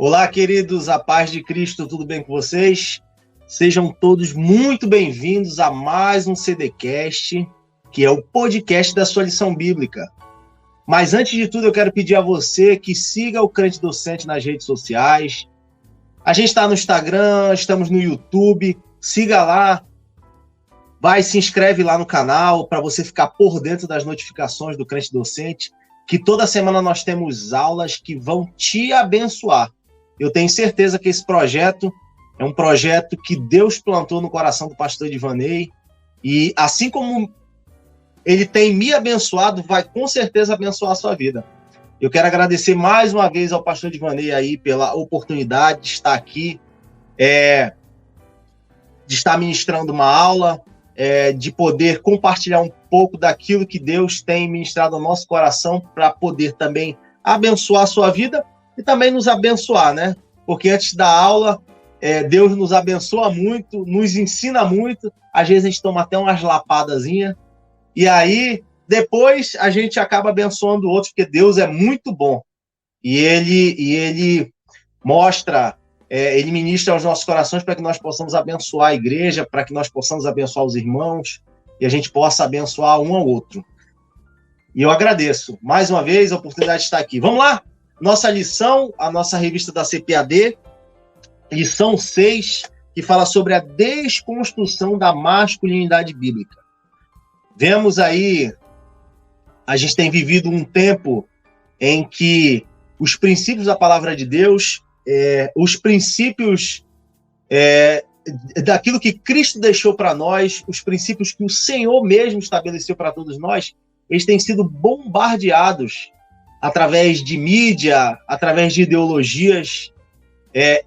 Olá, queridos, a paz de Cristo, tudo bem com vocês? Sejam todos muito bem-vindos a mais um CDcast, que é o podcast da sua lição bíblica. Mas antes de tudo, eu quero pedir a você que siga o Crente Docente nas redes sociais. A gente está no Instagram, estamos no YouTube, siga lá, se inscreve lá no canal para você ficar por dentro das notificações do Crente Docente, que toda semana nós temos aulas que vão te abençoar. Eu tenho certeza que esse projeto é um projeto que Deus plantou no coração do pastor Edivanei, e assim como ele tem me abençoado, vai com certeza abençoar a sua vida. Eu quero agradecer mais uma vez ao pastor Edivanei aí pela oportunidade de estar aqui, de estar ministrando uma aula, de poder compartilhar um pouco daquilo que Deus tem ministrado ao nosso coração para poder também abençoar a sua vida e também nos abençoar, né? Porque antes da aula, Deus nos abençoa muito, nos ensina muito, às vezes a gente toma até umas lapadazinhas, e aí depois a gente acaba abençoando outros, porque Deus é muito bom. E Ele mostra, Ele ministra aos nossos corações para que nós possamos abençoar a igreja, para que nós possamos abençoar os irmãos, e a gente possa abençoar um ao outro. E eu agradeço, mais uma vez, a oportunidade de estar aqui. Vamos lá? Nossa lição, a nossa revista da CPAD, lição 6, que fala sobre a desconstrução da masculinidade bíblica. Vemos aí, a gente tem vivido um tempo em que os princípios da palavra de Deus, os princípios daquilo que Cristo deixou para nós, os princípios que o Senhor mesmo estabeleceu para todos nós, eles têm sido bombardeados através de mídia, através de ideologias,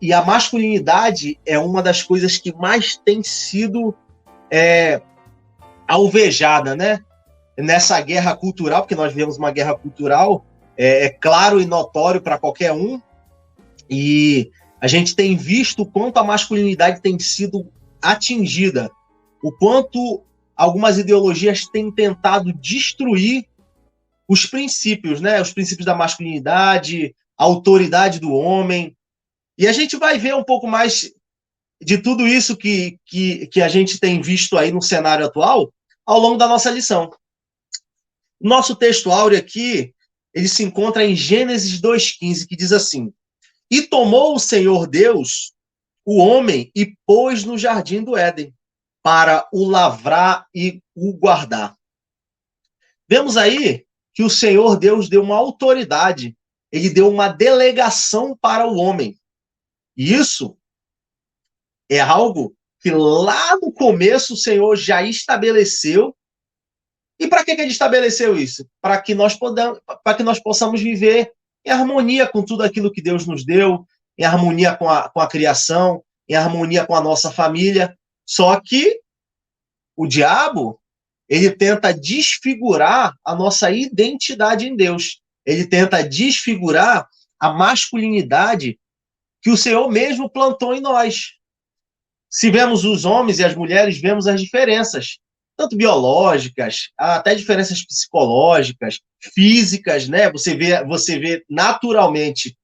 e a masculinidade é uma das coisas que mais tem sido alvejada, né? Nessa guerra cultural, porque nós vivemos uma guerra cultural, claro e notório para qualquer um, e a gente tem visto o quanto a masculinidade tem sido atingida, o quanto algumas ideologias têm tentado destruir os princípios, né? Os princípios da masculinidade, a autoridade do homem. E a gente vai ver um pouco mais de tudo isso que a gente tem visto aí no cenário atual ao longo da nossa lição. Nosso texto áureo aqui, ele se encontra em Gênesis 2,15, que diz assim: E tomou o Senhor Deus o homem e pôs no jardim do Éden, para o lavrar e o guardar. Vemos aí que o Senhor Deus deu uma autoridade, ele deu uma delegação para o homem. E isso é algo que lá no começo o Senhor já estabeleceu. E para que ele estabeleceu isso? Para que nós possamos viver em harmonia com tudo aquilo que Deus nos deu, em harmonia com a criação, em harmonia com a nossa família. Só que o diabo, ele tenta desfigurar a nossa identidade em Deus. Ele tenta desfigurar a masculinidade que o Senhor mesmo plantou em nós. Se vemos os homens e as mulheres, vemos as diferenças, tanto biológicas, até diferenças psicológicas, físicas, né? Você vê naturalmente,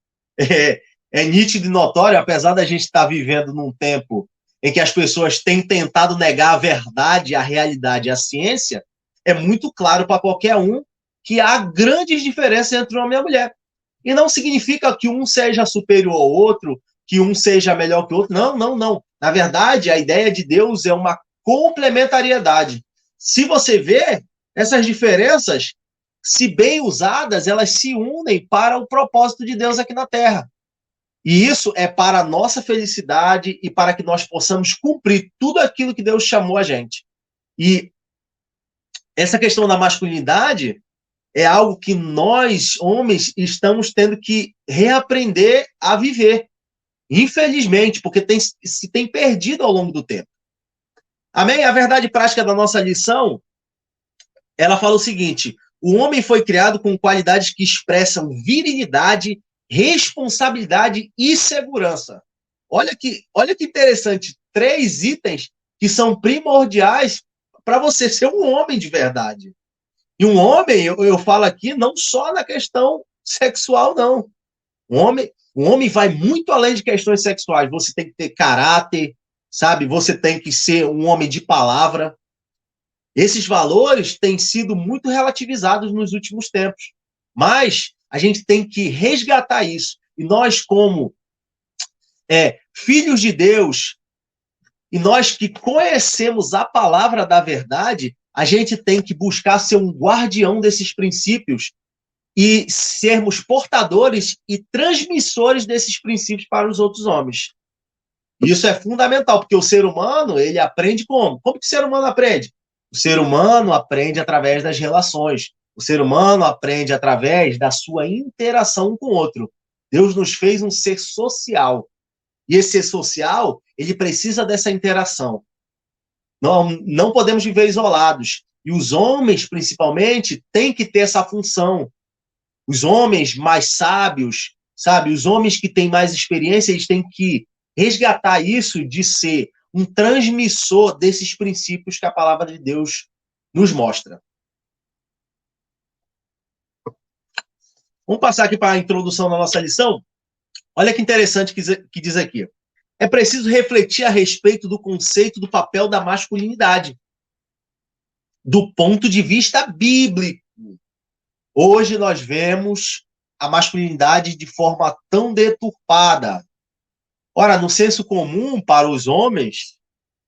nítido e notório, apesar da gente estar vivendo num tempo em que as pessoas têm tentado negar a verdade, a realidade, a ciência, é muito claro para qualquer um que há grandes diferenças entre o homem e a mulher. E não significa que um seja superior ao outro, que um seja melhor que o outro. Não, não, não. Na verdade, a ideia de Deus é uma complementariedade. Se você vê, essas diferenças, se bem usadas, elas se unem para o propósito de Deus aqui na Terra. E isso é para a nossa felicidade e para que nós possamos cumprir tudo aquilo que Deus chamou a gente. E essa questão da masculinidade é algo que nós, homens, estamos tendo que reaprender a viver. Infelizmente, porque se tem perdido ao longo do tempo. Amém? A verdade prática da nossa lição, ela fala o seguinte: o homem foi criado com qualidades que expressam virilidade, responsabilidade e segurança. Olha que interessante, 3 itens que são primordiais para você ser um homem de verdade. E um homem, eu falo aqui, não só na questão sexual, não. O O homem vai muito além de questões sexuais. Você tem que ter caráter, sabe? Você tem que ser um homem de palavra. Esses valores têm sido muito relativizados nos últimos tempos. Mas a gente tem que resgatar isso. E nós, como filhos de Deus, e nós que conhecemos a palavra da verdade, a gente tem que buscar ser um guardião desses princípios e sermos portadores e transmissores desses princípios para os outros homens. Isso é fundamental, porque o ser humano, ele aprende como? Como que o ser humano aprende? O ser humano aprende através das relações. O ser humano aprende através da sua interação com o outro. Deus nos fez um ser social. E esse ser social, ele precisa dessa interação. Não podemos viver isolados. E os homens, principalmente, têm que ter essa função. Os homens mais sábios, sabe? Os homens que têm mais experiência, eles têm que resgatar isso de ser um transmissor desses princípios que a palavra de Deus nos mostra. Vamos passar aqui para a introdução da nossa lição? Olha que interessante que diz aqui. É preciso refletir a respeito do conceito do papel da masculinidade, do ponto de vista bíblico. Hoje nós vemos a masculinidade de forma tão deturpada. Ora, no senso comum para os homens,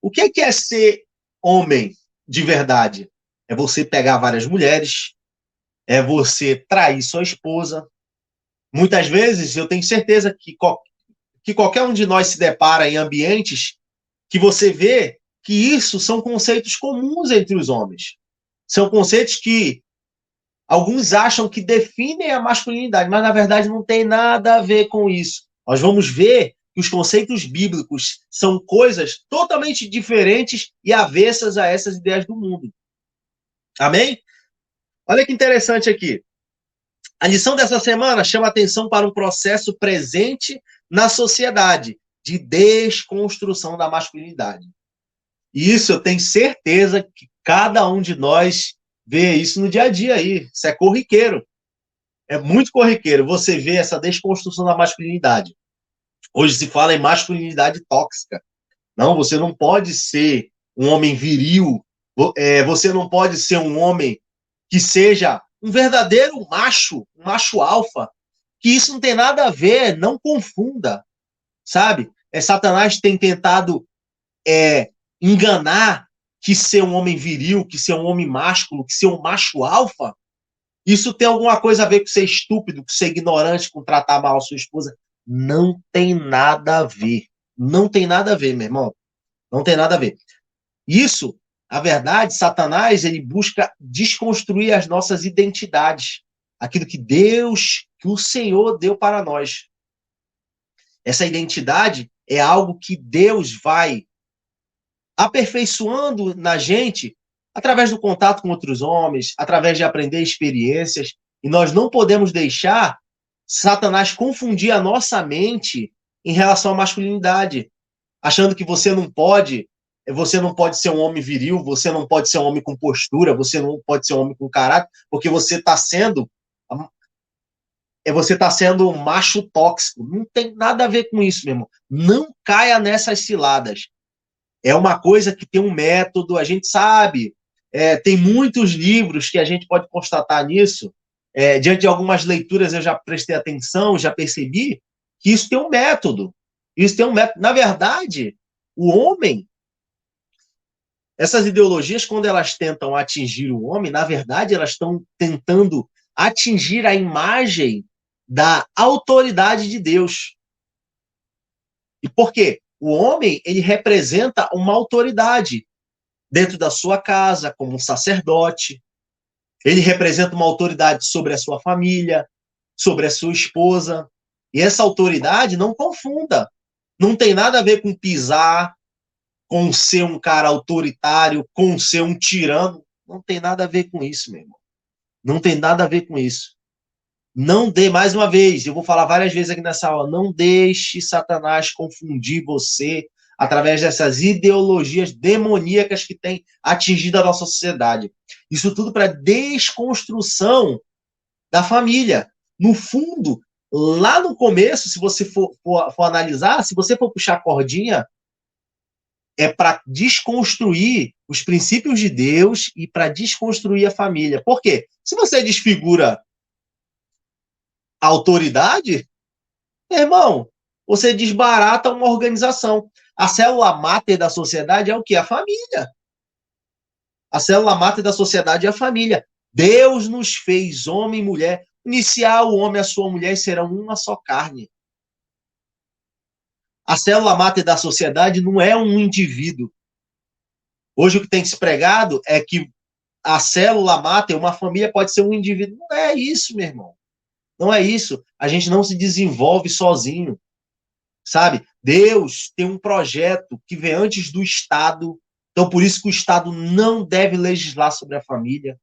o que é ser homem de verdade? É você pegar várias mulheres, é você trair sua esposa. Muitas vezes, eu tenho certeza que qualquer um de nós se depara em ambientes que você vê que isso são conceitos comuns entre os homens. São conceitos que alguns acham que definem a masculinidade, mas na verdade não tem nada a ver com isso. Nós vamos ver que os conceitos bíblicos são coisas totalmente diferentes e avessas a essas ideias do mundo. Amém? Olha que interessante aqui. A lição dessa semana chama atenção para um processo presente na sociedade de desconstrução da masculinidade. E isso eu tenho certeza que cada um de nós vê isso no dia a dia aí. Isso é corriqueiro. É muito corriqueiro você vê essa desconstrução da masculinidade. Hoje se fala em masculinidade tóxica. Não, você não pode ser um homem viril. Você não pode ser um homem que seja um verdadeiro macho, um macho alfa. Que isso não tem nada a ver, não confunda. Sabe? Satanás tem tentado enganar que ser um homem viril, que ser um homem másculo, que ser um macho alfa, isso tem alguma coisa a ver com ser estúpido, com ser ignorante, com tratar mal a sua esposa. Não tem nada a ver. Não tem nada a ver, meu irmão. Não tem nada a ver. Isso, a verdade, Satanás, ele busca desconstruir as nossas identidades. Aquilo que Deus, que o Senhor deu para nós. Essa identidade é algo que Deus vai aperfeiçoando na gente através do contato com outros homens, através de aprender experiências, e nós não podemos deixar Satanás confundir a nossa mente em relação à masculinidade, achando que você não pode ser um homem viril, você não pode ser um homem com postura, você não pode ser um homem com caráter, porque você está sendo um macho tóxico. Não tem nada a ver com isso, meu irmão. Não caia nessas ciladas. É uma coisa que tem um método, a gente sabe. Tem muitos livros que a gente pode constatar nisso. Diante de algumas leituras eu já prestei atenção, já percebi que isso tem um método. Isso tem um método. Na verdade, o homem, essas ideologias, quando elas tentam atingir o homem, na verdade, elas estão tentando atingir a imagem da autoridade de Deus. E por quê? O homem, ele representa uma autoridade dentro da sua casa, como um sacerdote. Ele representa uma autoridade sobre a sua família, sobre a sua esposa. E essa autoridade, não confunda, não tem nada a ver com pisar, com ser um cara autoritário, com ser um tirano. Não tem nada a ver com isso, meu irmão. Não tem nada a ver com isso. Não dê, mais uma vez, eu vou falar várias vezes aqui nessa aula, não deixe Satanás confundir você através dessas ideologias demoníacas que têm atingido a nossa sociedade. Isso tudo para desconstrução da família. No fundo, lá no começo, se você for analisar, se você for puxar a cordinha, é para desconstruir os princípios de Deus e para desconstruir a família. Por quê? Se você desfigura a autoridade, irmão, você desbarata uma organização. A célula máter da sociedade é o quê? A família. A célula máter da sociedade é a família. Deus nos fez homem e mulher. Iniciar o homem e a sua mulher serão uma só carne. A célula máter da sociedade não é um indivíduo. Hoje o que tem se pregado é que a célula máter, uma família pode ser um indivíduo. Não é isso, meu irmão. Não é isso. A gente não se desenvolve sozinho, sabe? Deus tem um projeto que vem antes do Estado. Então, por isso que o Estado não deve legislar sobre a família.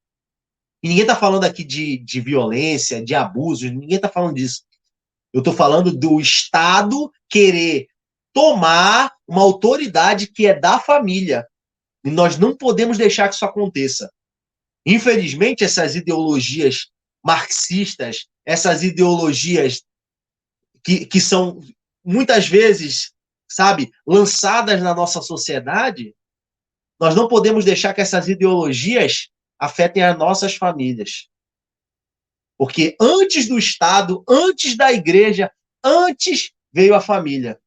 E ninguém está falando aqui de violência, de abusos, ninguém está falando disso. Eu estou falando do Estado querer tomar uma autoridade que é da família. E nós não podemos deixar que isso aconteça. Infelizmente, essas ideologias marxistas, essas ideologias que são muitas vezes, sabe, lançadas na nossa sociedade, nós não podemos deixar que essas ideologias afetem as nossas famílias. Porque antes do Estado, antes da igreja, antes veio a família.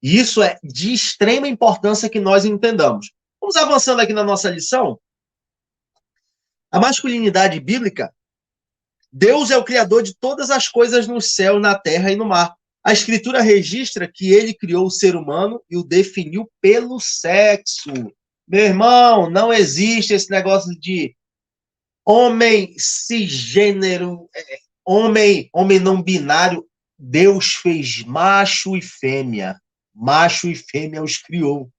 E isso é de extrema importância que nós entendamos. Vamos avançando aqui na nossa lição. A masculinidade bíblica, Deus é o criador de todas as coisas no céu, na terra e no mar. A Escritura registra que ele criou o ser humano e o definiu pelo sexo. Meu irmão, não existe esse negócio de homem cisgênero, homem não binário. Deus fez macho e fêmea. Macho e fêmea os criou.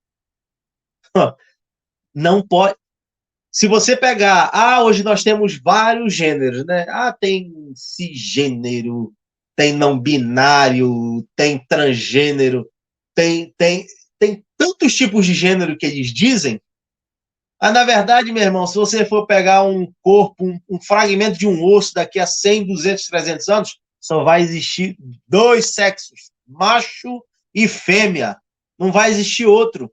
Não pode. Se você pegar, hoje nós temos vários gêneros, né? Tem cisgênero, tem não binário, tem transgênero, tem tantos tipos de gênero que eles dizem. Na verdade, meu irmão, se você for pegar um corpo, um fragmento de um osso daqui a 100, 200, 300 anos, só vai existir dois sexos, macho e fêmea. Não vai existir outro.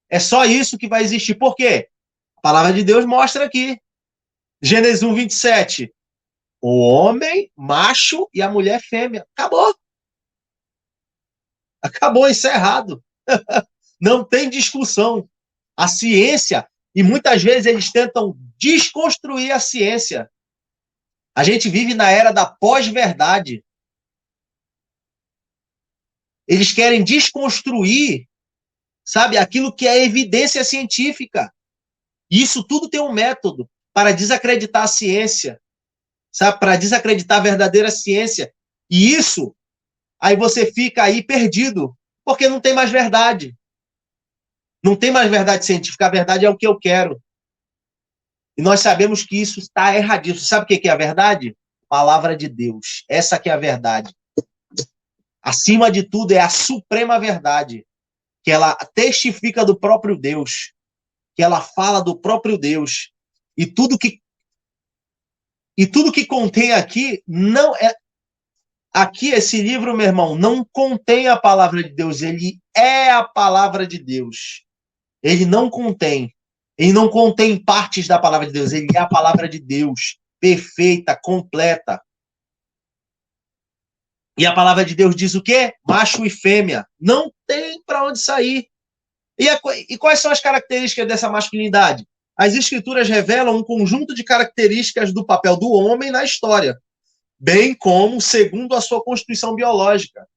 É só isso que vai existir. Por quê? A palavra de Deus mostra aqui. Gênesis 1, 27. O homem, macho, e a mulher, fêmea. Acabou. Acabou, encerrado. Não tem discussão. A ciência, e muitas vezes eles tentam desconstruir a ciência. A gente vive na era da pós-verdade. Eles querem desconstruir, sabe, aquilo que é evidência científica. E isso tudo tem um método para desacreditar a ciência, sabe, para desacreditar a verdadeira ciência. E isso, aí você fica aí perdido, porque não tem mais verdade. Não tem mais verdade científica, a verdade é o que eu quero. E nós sabemos que isso está erradíssimo. Sabe o que é a verdade? Palavra de Deus. Essa que é a verdade. Acima de tudo, é a suprema verdade, que ela testifica do próprio Deus, que ela fala do próprio Deus. E tudo que contém aqui não é. Aqui, esse livro, meu irmão, não contém a palavra de Deus, ele é a palavra de Deus. Ele não contém partes da palavra de Deus, ele é a palavra de Deus, perfeita, completa. E a palavra de Deus diz o quê? Macho e fêmea. Não tem para onde sair. E quais são as características dessa masculinidade? As escrituras revelam um conjunto de características do papel do homem na história, bem como segundo a sua constituição biológica.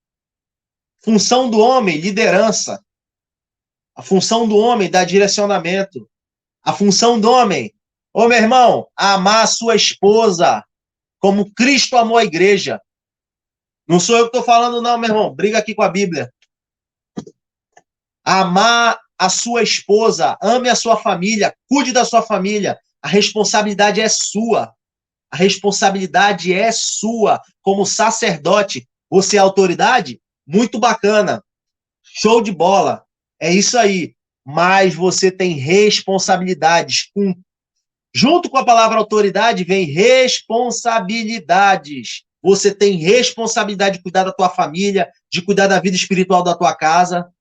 Função do homem, liderança. A função do homem, dar direcionamento. A função do homem, meu irmão, amar a sua esposa como Cristo amou a igreja. Não sou eu que estou falando, não, meu irmão. Briga aqui com a Bíblia. Amar a sua esposa, ame a sua família, cuide da sua família. A responsabilidade é sua. A responsabilidade é sua. Como sacerdote, você é autoridade? Muito bacana. Show de bola. É isso aí. Mas você tem responsabilidades. Junto com a palavra autoridade vem responsabilidades. você tem responsabilidade de cuidar da tua família, de cuidar da vida espiritual da tua casa,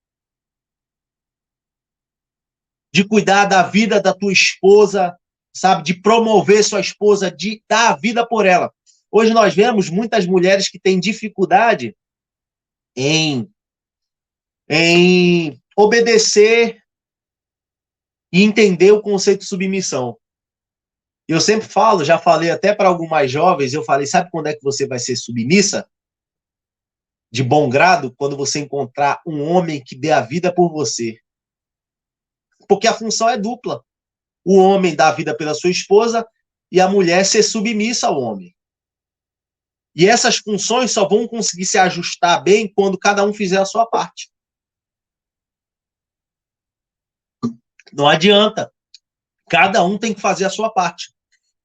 de cuidar da vida da tua esposa, sabe? De promover sua esposa, de dar a vida por ela. Hoje nós vemos muitas mulheres que têm dificuldade em, em obedecer e entender o conceito de submissão. Eu sempre falo, já falei até para algumas jovens, eu falei, sabe quando é que você vai ser submissa? De bom grado, quando você encontrar um homem que dê a vida por você. Porque a função é dupla. O homem dá a vida pela sua esposa e a mulher ser submissa ao homem. E essas funções só vão conseguir se ajustar bem quando cada um fizer a sua parte. Não adianta. Cada um tem que fazer a sua parte.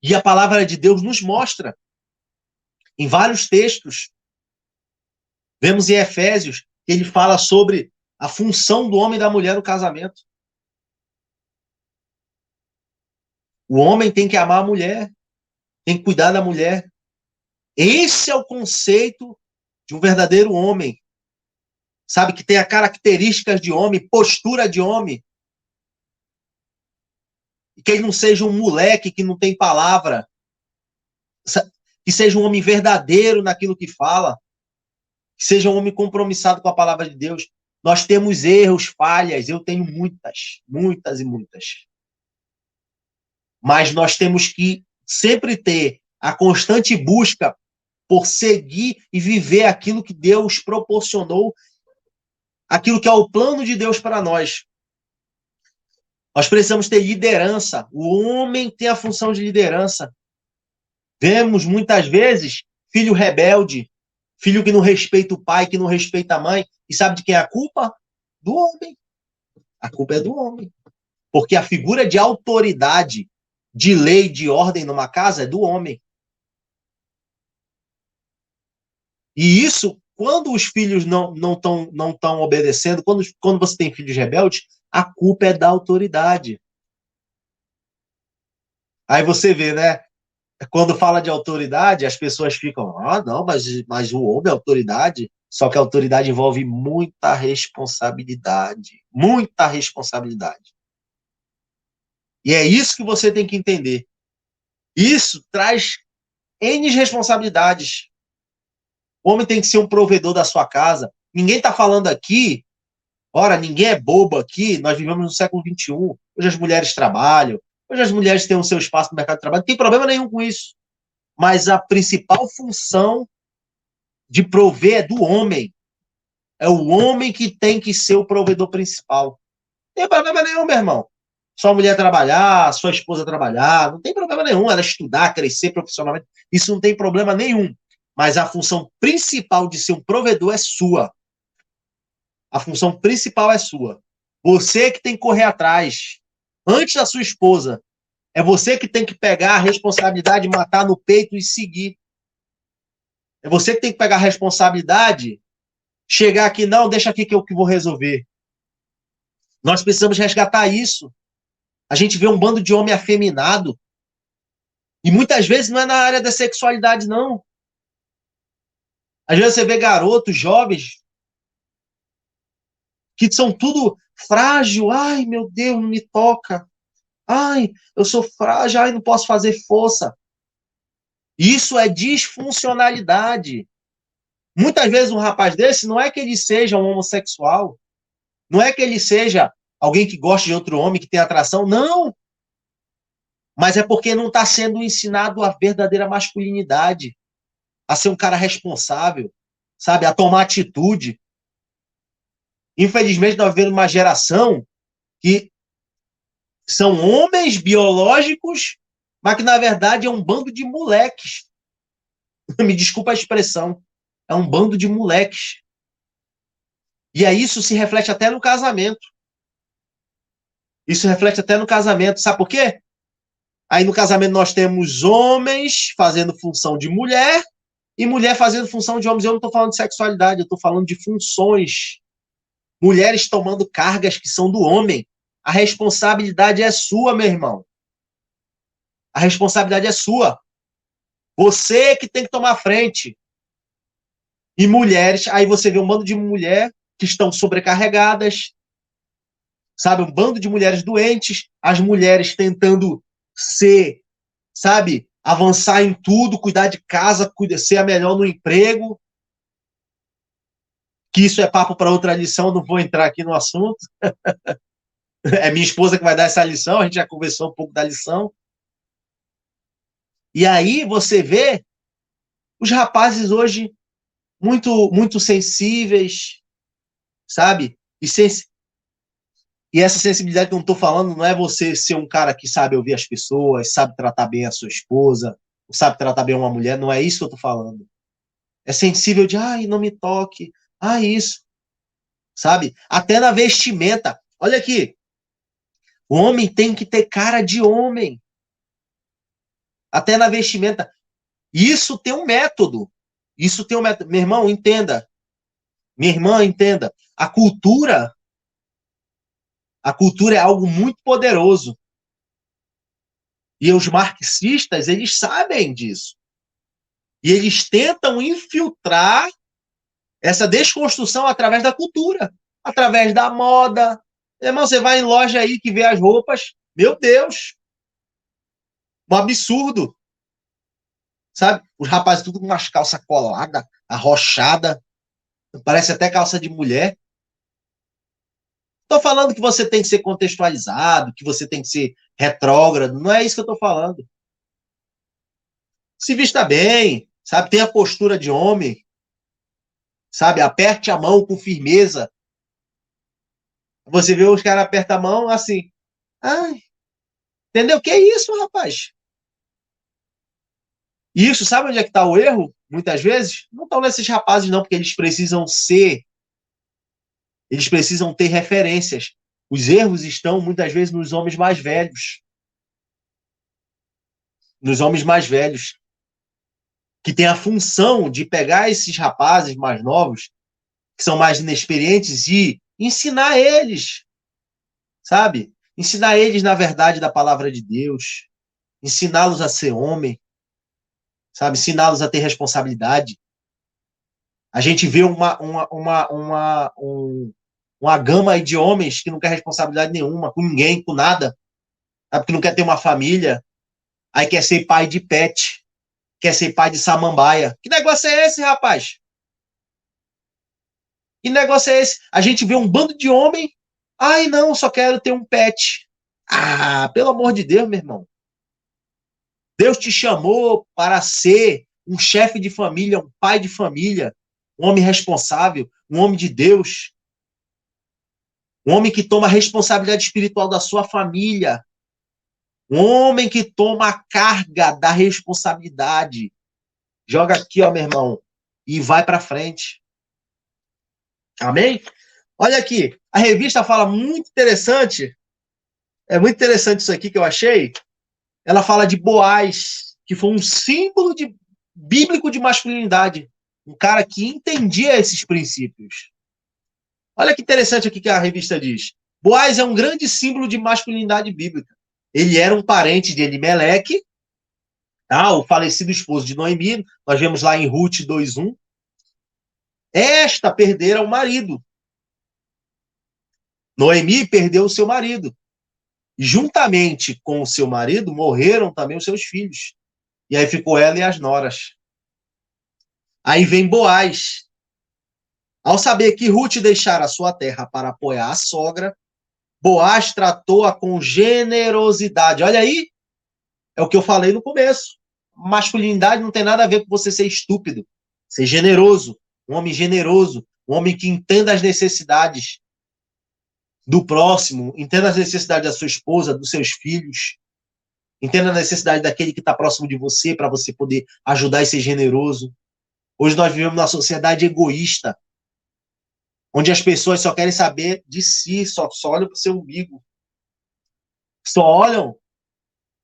E a palavra de Deus nos mostra, em vários textos, vemos em Efésios, que ele fala sobre a função do homem e da mulher no casamento. O homem tem que amar a mulher, tem que cuidar da mulher. Esse é o conceito de um verdadeiro homem. Sabe, que tenha características de homem, postura de homem. E que ele não seja um moleque que não tem palavra. Que seja um homem verdadeiro naquilo que fala. Que seja um homem compromissado com a palavra de Deus. Nós temos erros, falhas, eu tenho muitas, muitas e muitas. Mas nós temos que sempre ter a constante busca por seguir e viver aquilo que Deus proporcionou, aquilo que é o plano de Deus para nós. Nós precisamos ter liderança. O homem tem a função de liderança. Vemos muitas vezes filho rebelde, filho que não respeita o pai, que não respeita a mãe. E sabe de quem é a culpa? Do homem. A culpa é do homem. Porque a figura de autoridade, de lei, de ordem numa casa é do homem. E isso, quando os filhos não estão obedecendo, quando você tem filhos rebeldes, a culpa é da autoridade. Aí você vê, né? Quando fala de autoridade, as pessoas ficam, não, mas o homem é autoridade. Só que a autoridade envolve muita responsabilidade. Muita responsabilidade. E é isso que você tem que entender. Isso traz N responsabilidades. O homem tem que ser um provedor da sua casa. Ninguém está falando aqui, ora, ninguém é bobo aqui, nós vivemos no século XXI. Hoje as mulheres trabalham, hoje as mulheres têm o seu espaço no mercado de trabalho, não tem problema nenhum com isso. Mas a principal função de prover é do homem. É o homem que tem que ser o provedor principal. Não tem problema nenhum, meu irmão. Sua mulher trabalhar, sua esposa trabalhar, não tem problema nenhum. Ela estudar, crescer profissionalmente, isso não tem problema nenhum. Mas a função principal de ser um provedor é sua. A função principal é sua. Você que tem que correr atrás. Antes da sua esposa. É você que tem que pegar a responsabilidade, matar no peito e seguir. É você que tem que pegar a responsabilidade, chegar aqui, não, deixa aqui que eu que vou resolver. Nós precisamos resgatar isso. A gente vê um bando de homem afeminado. E muitas vezes não é na área da sexualidade, não. Às vezes você vê garotos, jovens, que são tudo frágil. Ai, meu Deus, não me toca. Ai, eu sou frágil, ai, não posso fazer força. Isso é disfuncionalidade. Muitas vezes um rapaz desse não é que ele seja um homossexual, não é que ele seja alguém que gosta de outro homem, que tem atração, não. Mas é porque não está sendo ensinado a verdadeira masculinidade, a ser um cara responsável, sabe, a tomar atitude. Infelizmente, nós vivemos uma geração que são homens biológicos, mas que, na verdade, é um bando de moleques. Me desculpa a expressão. É um bando de moleques. E aí isso se reflete até no casamento. Isso reflete até no casamento. Sabe por quê? Aí no casamento nós temos homens fazendo função de mulher e mulher fazendo função de homens. Eu não estou falando de sexualidade, eu estou falando de funções. Mulheres tomando cargas que são do homem. A responsabilidade é sua, meu irmão. A responsabilidade é sua. Você que tem que tomar frente. E mulheres, aí você vê um bando de mulheres que estão sobrecarregadas, sabe? Um bando de mulheres doentes, as mulheres tentando ser, sabe? Avançar em tudo, cuidar de casa, ser a melhor no emprego. Que isso é papo para outra lição, não vou entrar aqui no assunto. É minha esposa que vai dar essa lição, a gente já conversou um pouco da lição. E aí você vê os rapazes hoje muito sensíveis, sabe? E essa sensibilidade que eu não estou falando não é você ser um cara que sabe ouvir as pessoas, sabe tratar bem a sua esposa, sabe tratar bem uma mulher, não é isso que eu estou falando. É sensível de, ai, não me toque, isso, sabe? Até na vestimenta. Olha aqui, o homem tem que ter cara de homem. Até na vestimenta. Isso tem um método. Isso tem um método. Meu irmão, entenda. Minha irmã, entenda. A cultura é algo muito poderoso. E os marxistas, eles sabem disso. E eles tentam infiltrar essa desconstrução através da cultura, através da moda. Irmão, você vai em loja aí que vê as roupas, meu Deus, um absurdo. Sabe? Os rapazes tudo com umas calças coladas, arrochada, parece até calça de mulher. Estou falando que você tem que ser contextualizado, que você tem que ser retrógrado, não é isso que eu estou falando. Se vista bem, sabe? Tenha a postura de homem, sabe? Aperte a mão com firmeza. Você vê os caras apertam a mão assim. Ai, entendeu? Que é isso, rapaz? Isso, sabe onde é que está o erro? Muitas vezes, não estão nesses rapazes, não, porque eles precisam ter referências. Os erros estão, muitas vezes, nos homens mais velhos. Nos homens mais velhos. Que têm a função de pegar esses rapazes mais novos, que são mais inexperientes, e ensinar eles, sabe? Ensinar eles na verdade da palavra de Deus. Ensiná-los a ser homem, sabe? Ensiná-los a ter responsabilidade. A gente vê uma gama aí de homens que não quer responsabilidade nenhuma, com ninguém, com nada, sabe? Que não quer ter uma família, aí quer ser pai de pet, quer ser pai de samambaia. Que negócio é esse, rapaz? Que negócio é esse? A gente vê um bando de homem, ai não, só quero ter um pet. Ah, pelo amor de Deus, meu irmão. Deus te chamou para ser um chefe de família, um pai de família, um homem responsável, um homem de Deus, um homem que toma a responsabilidade espiritual da sua família, um homem que toma a carga da responsabilidade. Joga aqui, ó, meu irmão, e vai para frente. Amém? Olha aqui, a revista fala muito interessante, é muito interessante isso aqui que eu achei. Ela fala de Boaz, que foi um símbolo bíblico de masculinidade, um cara que entendia esses princípios. Olha que interessante aqui que a revista diz. Boaz é um grande símbolo de masculinidade bíblica. Ele era um parente de Elimeleque, tá? O falecido esposo de Noemi. Nós vemos lá em Ruth 2:1. Esta perdera o marido. Noemi perdeu o seu marido. Juntamente com o seu marido, morreram também os seus filhos. E aí ficou ela e as noras. Aí vem Boaz. Ao saber que Ruth deixara a sua terra para apoiar a sogra, Boaz tratou-a com generosidade. Olha aí, é o que eu falei no começo. Masculinidade não tem nada a ver com você ser estúpido. Ser generoso, um homem generoso, um homem que entenda as necessidades do próximo, entenda as necessidades da sua esposa, dos seus filhos, entenda a necessidade daquele que está próximo de você, para você poder ajudar e ser generoso. Hoje nós vivemos numa sociedade egoísta, onde as pessoas só querem saber de si, só olham para o seu umbigo, só olham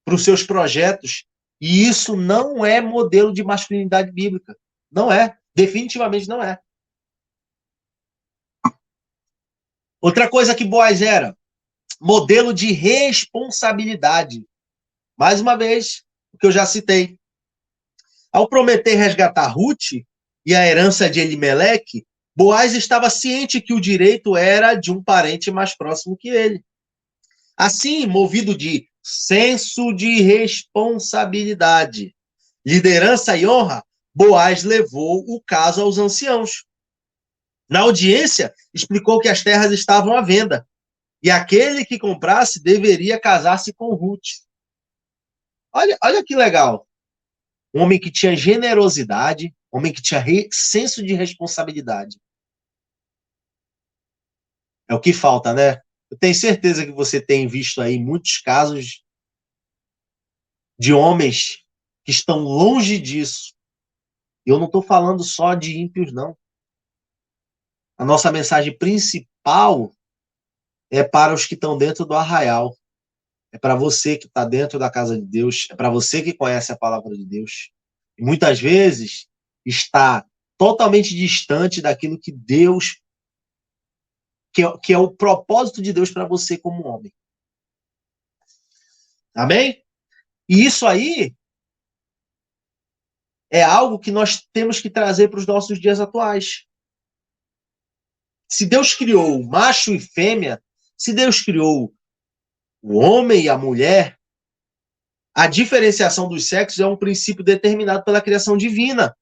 para os seus projetos, e isso não é modelo de masculinidade bíblica. Não é, definitivamente não é. Outra coisa que Boaz era, modelo de responsabilidade. Mais uma vez, o que eu já citei. Ao prometer resgatar Ruth e a herança de Elimeleque, Boaz estava ciente que o direito era de um parente mais próximo que ele. Assim, movido de senso de responsabilidade, liderança e honra, Boaz levou o caso aos anciãos. Na audiência, explicou que as terras estavam à venda e aquele que comprasse deveria casar-se com Ruth. Olha que legal. Um homem que tinha generosidade, um homem que tinha senso de responsabilidade. É o que falta, né? Eu tenho certeza que você tem visto aí muitos casos de homens que estão longe disso. Eu não estou falando só de ímpios, não. A nossa mensagem principal é para os que estão dentro do arraial. É para você que está dentro da casa de Deus. É para você que conhece a palavra de Deus. E muitas vezes está totalmente distante daquilo que Deus, que é o propósito de Deus para você como homem. Amém? E isso aí é algo que nós temos que trazer para os nossos dias atuais. Se Deus criou macho e fêmea, se Deus criou o homem e a mulher, a diferenciação dos sexos é um princípio determinado pela criação divina.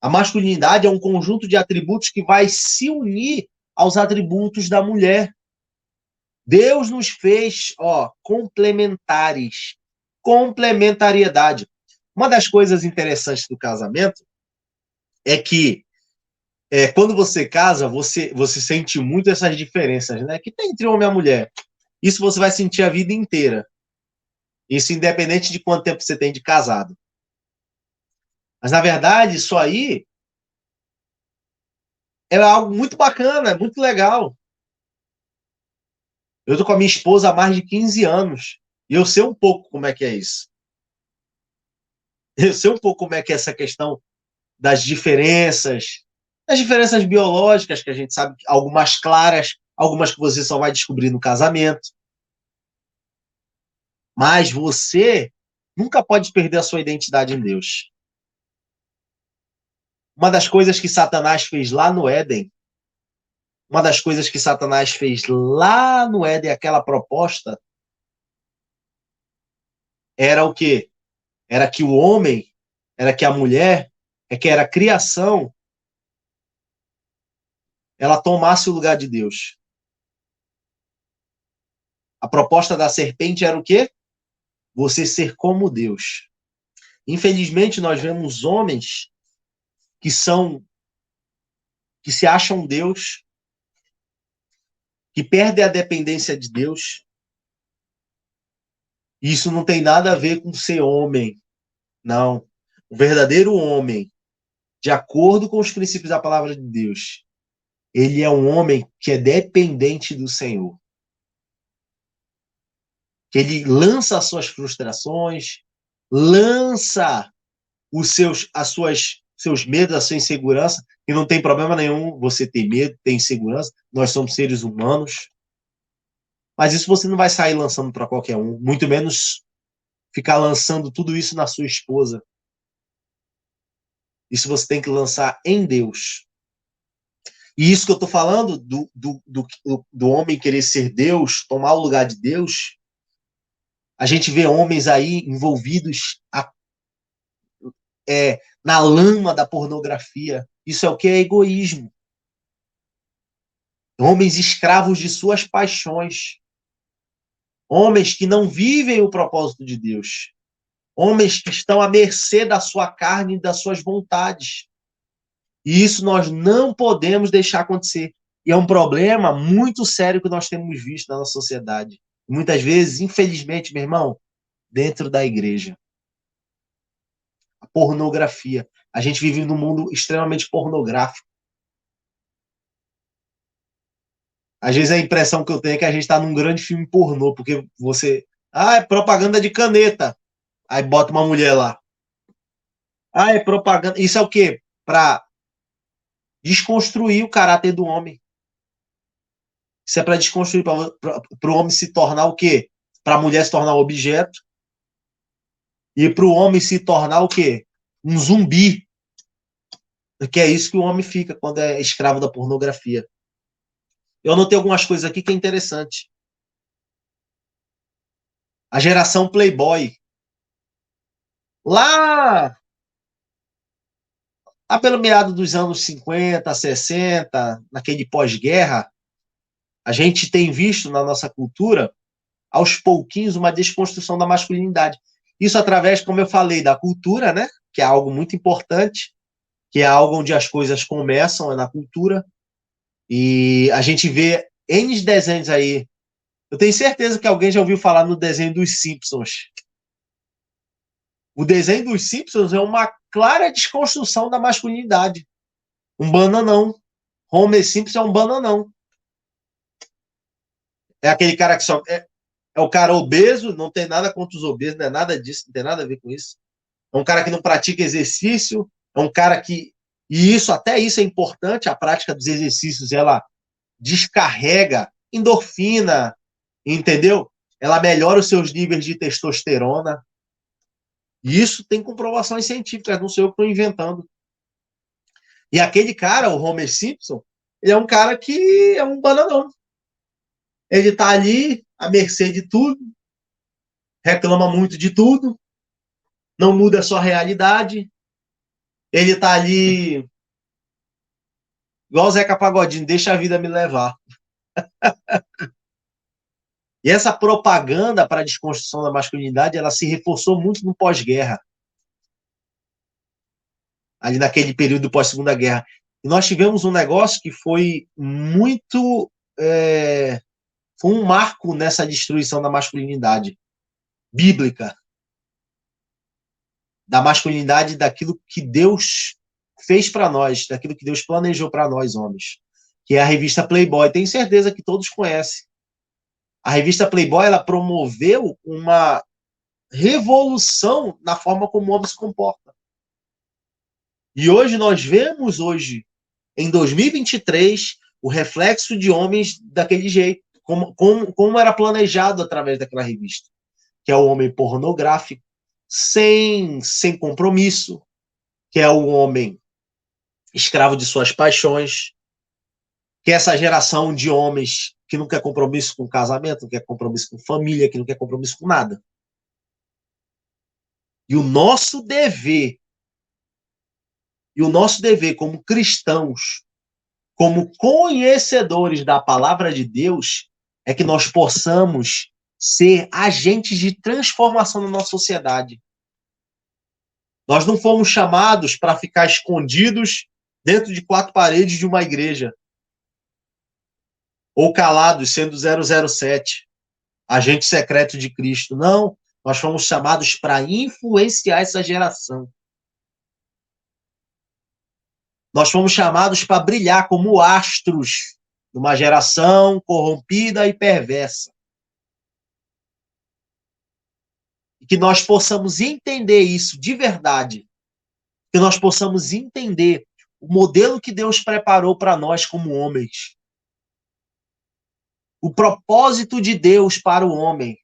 A masculinidade é um conjunto de atributos que vai se unir aos atributos da mulher. Deus nos fez, complementares. Complementariedade. Uma das coisas interessantes do casamento é que quando você casa, você sente muito essas diferenças, né? Que tem entre homem e mulher. Isso você vai sentir a vida inteira. Isso independente de quanto tempo você tem de casado. Mas, na verdade, isso aí é algo muito bacana, é muito legal. Eu tô com a minha esposa há mais de 15 anos. E eu sei um pouco como é que é isso. Eu sei um pouco como é que é essa questão das diferenças biológicas, que a gente sabe, algumas claras, algumas que você só vai descobrir no casamento. Mas você nunca pode perder a sua identidade em Deus. Uma das coisas que Satanás fez lá no Éden, aquela proposta, era o quê? Era que o homem, era que a mulher, que era a criação, ela tomasse o lugar de Deus. A proposta da serpente era o quê? Você ser como Deus. Infelizmente, nós vemos homens que se acham Deus, que perdem a dependência de Deus. E isso não tem nada a ver com ser homem. Não. O verdadeiro homem, de acordo com os princípios da palavra de Deus, ele é um homem que é dependente do Senhor. Que ele lança as suas frustrações, lança seus medos, a sua insegurança, e não tem problema nenhum você ter medo, ter insegurança, nós somos seres humanos. Mas isso você não vai sair lançando para qualquer um, muito menos ficar lançando tudo isso na sua esposa. Isso você tem que lançar em Deus. E isso que eu estou falando, do homem querer ser Deus, tomar o lugar de Deus, a gente vê homens aí envolvidos na lama da pornografia. Isso é o que é egoísmo. Homens escravos de suas paixões. Homens que não vivem o propósito de Deus. Homens que estão à mercê da sua carne e das suas vontades. E isso nós não podemos deixar acontecer. E é um problema muito sério que nós temos visto na nossa sociedade. Muitas vezes, infelizmente, meu irmão, dentro da igreja. A pornografia. A gente vive num mundo extremamente pornográfico. Às vezes a impressão que eu tenho é que a gente está num grande filme pornô, porque você... é propaganda de caneta. Aí bota uma mulher lá. É propaganda. Isso é o quê? Para desconstruir o caráter do homem. Isso é para desconstruir, para o homem se tornar o quê? Para a mulher se tornar um objeto. E para o homem se tornar o quê? Um zumbi. Que é isso que o homem fica quando é escravo da pornografia. Eu anotei algumas coisas aqui que é interessante. A geração Playboy. Lá, lá pelo meado dos anos 50, 60, naquele pós-guerra, a gente tem visto na nossa cultura, aos pouquinhos, uma desconstrução da masculinidade. Isso através, como eu falei, da cultura, né? Que é algo muito importante, que é algo onde as coisas começam, é na cultura. E a gente vê N desenhos aí. Eu tenho certeza que alguém já ouviu falar no desenho dos Simpsons. O desenho dos Simpsons é uma clara desconstrução da masculinidade. Um bananão. Homer Simpson é um bananão. É aquele cara que só. É o cara obeso, não tem nada contra os obesos, não é nada disso, não tem nada a ver com isso. É um cara que não pratica exercício, é um cara que. E isso, até isso é importante, a prática dos exercícios, ela descarrega endorfina, entendeu? Ela melhora os seus níveis de testosterona. E isso tem comprovações científicas, não sei eu que estou inventando. E aquele cara, o Homer Simpson, ele é um cara que é um bananão. Ele está ali à mercê de tudo, reclama muito de tudo, não muda a sua realidade. Ele está ali, igual o Zeca Pagodinho, deixa a vida me levar. E essa propaganda para a desconstrução da masculinidade, ela se reforçou muito no pós-guerra, ali naquele período pós-segunda guerra. E nós tivemos um negócio que foi muito... foi um marco nessa destruição da masculinidade bíblica, da masculinidade, daquilo que Deus fez para nós, daquilo que Deus planejou para nós, homens, que é a revista Playboy. Tenho certeza que todos conhecem. A revista Playboy, ela promoveu uma revolução na forma como o homem se comporta. E hoje nós vemos, em 2023, o reflexo de homens daquele jeito, como era planejado através daquela revista, que é o homem pornográfico, sem compromisso, que é o homem escravo de suas paixões, que é essa geração de homens que não quer compromisso com casamento, não quer compromisso com família, que não quer compromisso com nada. E o nosso dever, como cristãos, como conhecedores da palavra de Deus, é que nós possamos ser agentes de transformação na nossa sociedade. Nós não fomos chamados para ficar escondidos dentro de quatro paredes de uma igreja, ou calados, sendo 007, agente secreto de Cristo. Não, nós fomos chamados para influenciar essa geração. Nós fomos chamados para brilhar como astros numa geração corrompida e perversa. E que nós possamos entender isso de verdade. Que nós possamos entender o modelo que Deus preparou para nós como homens. O propósito de Deus para o homem.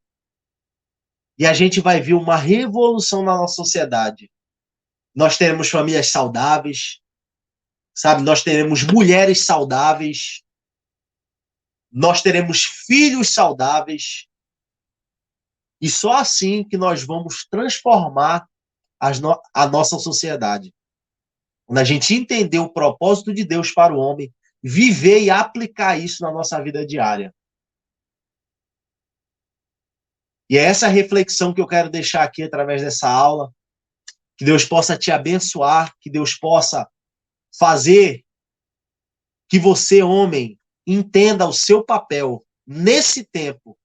E a gente vai ver uma revolução na nossa sociedade. Nós teremos famílias saudáveis, sabe? Nós teremos mulheres saudáveis, nós teremos filhos saudáveis, e só assim que nós vamos transformar a nossa sociedade. Quando a gente entender o propósito de Deus para o homem, viver e aplicar isso na nossa vida diária. E é essa reflexão que eu quero deixar aqui através dessa aula, que Deus possa te abençoar, que Deus possa fazer que você, homem, entenda o seu papel nesse tempo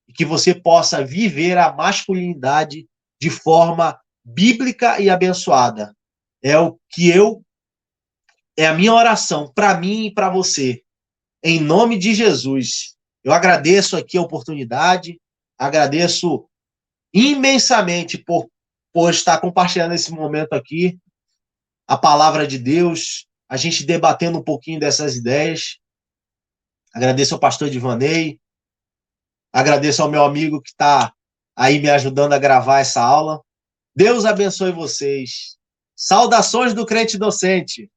e que você possa viver a masculinidade de forma bíblica e abençoada. É a minha oração para mim e para você. Em nome de Jesus. Eu agradeço aqui a oportunidade, agradeço imensamente por estar compartilhando esse momento aqui, a palavra de Deus, a gente debatendo um pouquinho dessas ideias. Agradeço ao pastor Divanei, agradeço ao meu amigo que está aí me ajudando a gravar essa aula. Deus abençoe vocês. Saudações do crente docente.